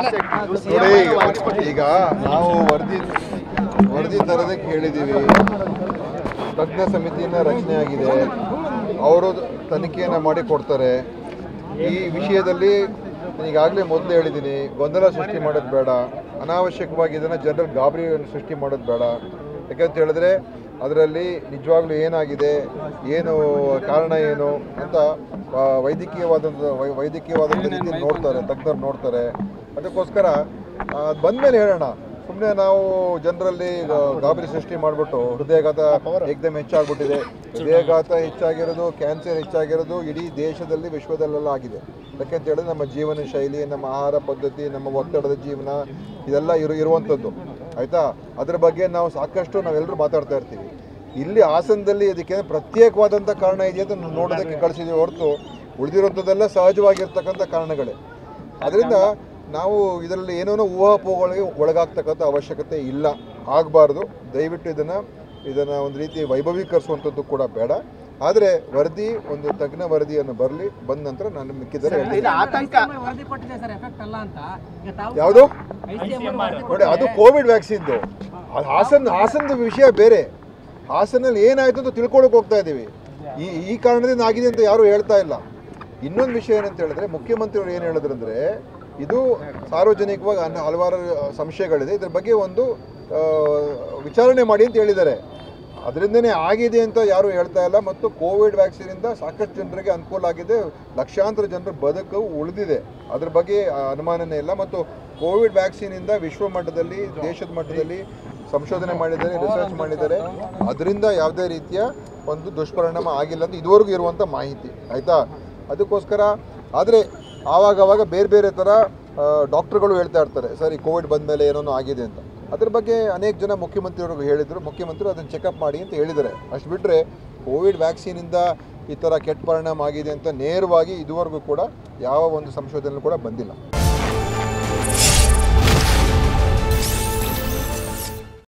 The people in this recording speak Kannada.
ನೋಡಿ ಈಗ ನಾವು ವರದಿ ತರೋದಕ್ಕೆ ಹೇಳಿದ್ದೀವಿ. ತಜ್ಞ ಸಮಿತಿಯನ್ನು ರಚನೆ ಆಗಿದೆ, ಅವರು ತನಿಖೆಯನ್ನು ಮಾಡಿ ಕೊಡ್ತಾರೆ. ಈ ವಿಷಯದಲ್ಲಿ ಈಗಾಗಲೇ ಮೊದಲು ಹೇಳಿದ್ದೀನಿ, ಗೊಂದಲ ಸೃಷ್ಟಿ ಮಾಡೋದು ಬೇಡ, ಅನಾವಶ್ಯಕವಾಗಿ ಇದನ್ನು ಜನರಲ್ ಗಾಬರಿಯನ್ನು ಸೃಷ್ಟಿ ಮಾಡೋದು ಬೇಡ. ಯಾಕಂತ ಹೇಳಿದ್ರೆ ಅದರಲ್ಲಿ ನಿಜವಾಗ್ಲೂ ಏನಾಗಿದೆ, ಏನು ಕಾರಣ ಏನು ಅಂತ ವೈದ್ಯಕೀಯವಾದಂಥ ರೀತಿ ನೋಡ್ತಾರೆ, ತಜ್ಞರು ನೋಡ್ತಾರೆ. ಅದಕ್ಕೋಸ್ಕರ ಬಂದಮೇಲೆ ಹೇಳೋಣ. ಸುಮ್ಮನೆ ನಾವು ಜನರಲ್ಲಿ ಗಾಬರಿ ಸೃಷ್ಟಿ ಮಾಡಿಬಿಟ್ಟು ಹೃದಯಾಘಾತ ಏಕದಮ್ ಹೆಚ್ಚಾಗ್ಬಿಟ್ಟಿದೆ. ಹೃದಯಾಘಾತ ಹೆಚ್ಚಾಗಿರೋದು, ಕ್ಯಾನ್ಸರ್ ಹೆಚ್ಚಾಗಿರೋದು ಇಡೀ ದೇಶದಲ್ಲಿ ವಿಶ್ವದಲ್ಲೆಲ್ಲ ಆಗಿದೆ. ಯಾಕೆಂತ ಹೇಳಿದ್ರೆ ನಮ್ಮ ಜೀವನ ಶೈಲಿ, ನಮ್ಮ ಆಹಾರ ಪದ್ಧತಿ, ನಮ್ಮ ಒತ್ತಡದ ಜೀವನ ಇದೆಲ್ಲ ಇರುವಂಥದ್ದು ಆಯಿತಾ. ಅದ್ರ ಬಗ್ಗೆ ನಾವು ಸಾಕಷ್ಟು ನಾವೆಲ್ಲರೂ ಮಾತಾಡ್ತಾ ಇರ್ತೀವಿ. ಇಲ್ಲಿ ಹಾಸನದಲ್ಲಿ ಇದಕ್ಕೆ ಪ್ರತ್ಯೇಕವಾದಂಥ ಕಾರಣ ಇದೆ ಅಂತ ನೋಡೋದಕ್ಕೆ ಕಳಿಸಿದ್ದೀವಿ ಹೊರತು ಉಳಿದಿರುವಂಥದ್ದೆಲ್ಲ ಸಹಜವಾಗಿರ್ತಕ್ಕಂಥ ಕಾರಣಗಳೇ. ಅದರಿಂದ ನಾವು ಇದರಲ್ಲಿ ಏನೇನೋ ಊಹಾಪೋಹಗಳಿಗೆ ಒಳಗಾಗ್ತಕ್ಕಂಥ ಅವಶ್ಯಕತೆ ಇಲ್ಲ, ಆಗಬಾರ್ದು. ದಯವಿಟ್ಟು ಇದನ್ನು ಒಂದು ರೀತಿ ವೈಭವೀಕರಿಸುವಂಥದ್ದು ಕೂಡ ಬೇಡ. ಆದರೆ ವರದಿ ಒಂದು ತಜ್ಞ ವರದಿಯನ್ನು ಬಂದ ನಂತರ ನಾನು ಮಿಕ್ಕಿದರೆ ಯಾವುದು ನೋಡಿ, ಅದು ಕೋವಿಡ್ ವ್ಯಾಕ್ಸಿನ್ದು. ಹಾಸನದ ವಿಷಯ ಬೇರೆ. ಹಾಸನಲ್ಲಿ ಏನಾಯಿತು ಅಂತ ತಿಳ್ಕೊಳಕ್ಕೆ ಹೋಗ್ತಾ ಇದ್ದೀವಿ. ಈ ಕಾರಣದಿಂದ ಆಗಿದೆ ಅಂತ ಯಾರೂ ಹೇಳ್ತಾ ಇಲ್ಲ. ಇನ್ನೊಂದು ವಿಷಯ ಏನಂತ ಹೇಳಿದ್ರೆ, ಮುಖ್ಯಮಂತ್ರಿಯವರು ಏನು ಹೇಳಿದ್ರಂದರೆ, ಇದು ಸಾರ್ವಜನಿಕವಾಗಿ ಹಲವಾರು ಸಂಶಯಗಳಿದೆ, ಇದ್ರ ಬಗ್ಗೆ ಒಂದು ವಿಚಾರಣೆ ಮಾಡಿ ಅಂತ ಹೇಳಿದ್ದಾರೆ. ಅದರಿಂದನೇ ಆಗಿದೆ ಅಂತ ಯಾರೂ ಹೇಳ್ತಾ ಇಲ್ಲ. ಮತ್ತು ಕೋವಿಡ್ ವ್ಯಾಕ್ಸಿನಿಂದ ಸಾಕಷ್ಟು ಜನರಿಗೆ ಅನುಕೂಲ ಆಗಿದೆ, ಲಕ್ಷಾಂತರ ಜನರ ಬದುಕು ಉಳಿದಿದೆ, ಅದ್ರ ಬಗ್ಗೆ ಅನುಮಾನನೇ ಇಲ್ಲ. ಮತ್ತು ಕೋವಿಡ್ ವ್ಯಾಕ್ಸಿನಿಂದ ವಿಶ್ವ ಮಟ್ಟದಲ್ಲಿ, ದೇಶದ ಮಟ್ಟದಲ್ಲಿ ಸಂಶೋಧನೆ ಮಾಡಿದ್ದಾರೆ, ರಿಸರ್ಚ್ ಮಾಡಿದ್ದಾರೆ. ಅದರಿಂದ ಯಾವುದೇ ರೀತಿಯ ಒಂದು ದುಷ್ಪರಿಣಾಮ ಆಗಿಲ್ಲ ಅಂತ ಇದುವರೆಗೂ ಇರುವಂಥ ಮಾಹಿತಿ ಆಯಿತಾ. ಅದಕ್ಕೋಸ್ಕರ ಆದರೆ ಆವಾಗವಾಗ ಬೇರೆ ಬೇರೆ ಥರ ಡಾಕ್ಟ್ರುಗಳು ಹೇಳ್ತಾ ಇರ್ತಾರೆ, ಸರ್ ಈ ಕೋವಿಡ್ ಬಂದ ಮೇಲೆ ಏನೋ ಆಗಿದೆ ಅಂತ. ಅದ್ರ ಬಗ್ಗೆ ಅನೇಕ ಜನ ಮುಖ್ಯಮಂತ್ರಿಯವ್ರಿಗೆ ಹೇಳಿದರು, ಮುಖ್ಯಮಂತ್ರಿ ಅದನ್ನು ಚೆಕಪ್ ಮಾಡಿ ಅಂತ ಹೇಳಿದ್ದಾರೆ. ಅಷ್ಟು ಬಿಟ್ಟರೆ ಕೋವಿಡ್ ವ್ಯಾಕ್ಸಿನಿಂದ ಈ ಥರ ಕೆಟ್ಟ ಪರಿಣಾಮ ಆಗಿದೆ ಅಂತ ನೇರವಾಗಿ ಇದುವರೆಗೂ ಕೂಡ ಯಾವ ಒಂದು ಸಂಶೋಧನೆ ಕೂಡ ಬಂದಿಲ್ಲ.